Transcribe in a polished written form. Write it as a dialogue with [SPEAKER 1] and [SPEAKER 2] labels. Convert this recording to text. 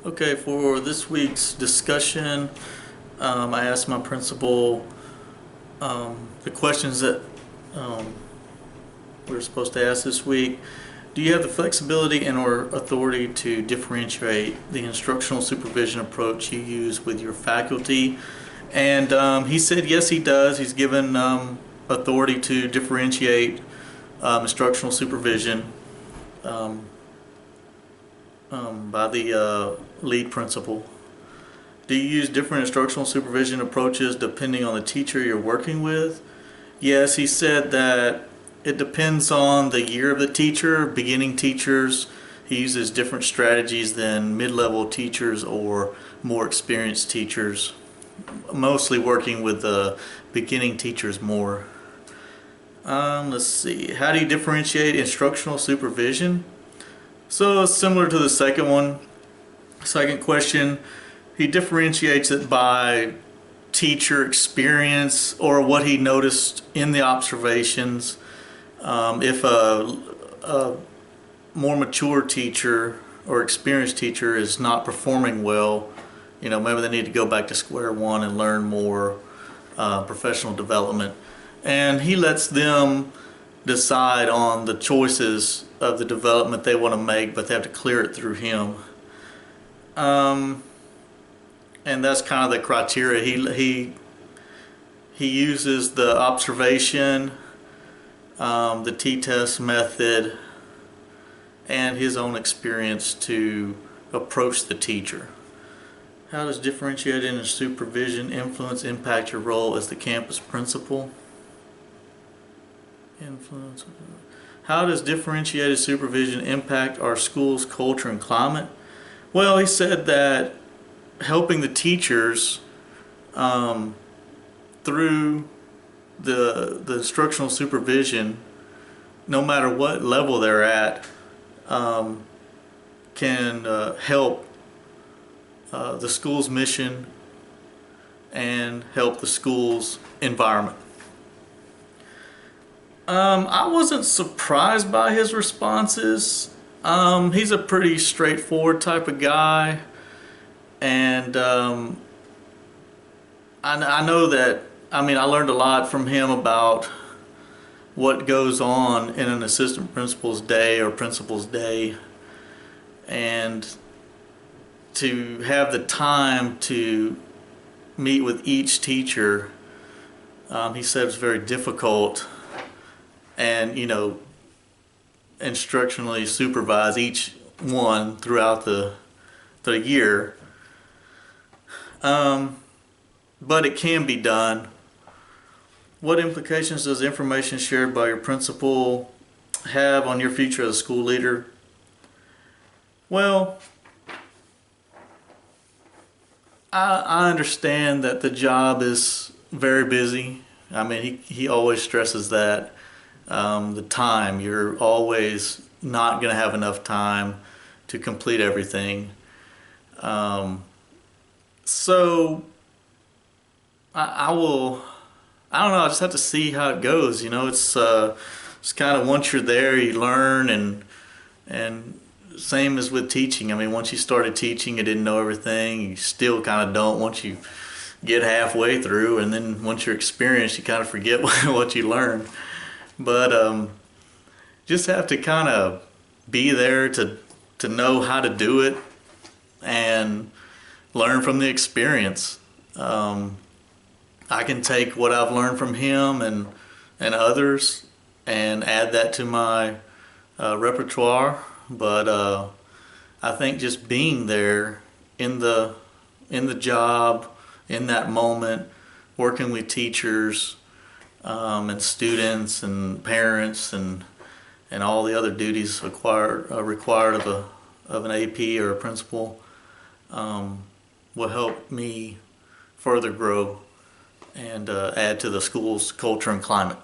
[SPEAKER 1] Okay, for this week's discussion, I asked my principal the questions that um, we were supposed to ask this week. Do you have the flexibility and or authority to differentiate the instructional supervision approach you use with your faculty? And he said yes, he does. He's given authority to differentiate instructional supervision by the lead principal. Do you use different instructional supervision approaches depending on the teacher you're working with? Yes, he said that it depends on the year of the teacher. Beginning teachers, he uses different strategies than mid-level teachers or more experienced teachers. Mostly working with the beginning teachers more. Let's see. How do you differentiate instructional supervision? So similar to the second one, second question, he differentiates it by teacher experience or what he noticed in the observations. If a more mature teacher or experienced teacher is not performing well, maybe they need to go back to square one and learn more professional development. And he lets them decide on the choices of the development they want to make, but they have to clear it through him. And that's kind of the criteria. He uses the observation, the t-test method, and his own experience to approach the teacher. How does differentiating and supervision influence impact your role as the campus principal? Influence. How does differentiated supervision impact our school's culture and climate? Well, he said that helping the teachers through the instructional supervision, no matter what level they're at, can help the school's mission and help the school's environment. I wasn't surprised by his responses. He's a pretty straightforward type of guy, and I know that, I learned a lot from him about what goes on in an assistant principal's day or principal's day, and to have the time to meet with each teacher, he said it's very difficult, and instructionally supervise each one throughout the year. But it can be done. What implications does information shared by your principal have on your future as a school leader? Well, I understand that the job is very busy. He always stresses that. The time, you're always not going to have enough time to complete everything. So I don't know, I just have to see how it goes. It's kind of, once you're there, you learn, and same as with teaching. Once you started teaching, you didn't know everything. You still kind of don't once you get halfway through, and then once you're experienced, you kind of forget what you learned. But just have to kind of be there to know how to do it and learn from the experience. I can take what I've learned from him and others and add that to my repertoire. But I think just being there in the job, in that moment, working with teachers, and students and parents and all the other duties required of an AP or a principal, will help me further grow and add to the school's culture and climate.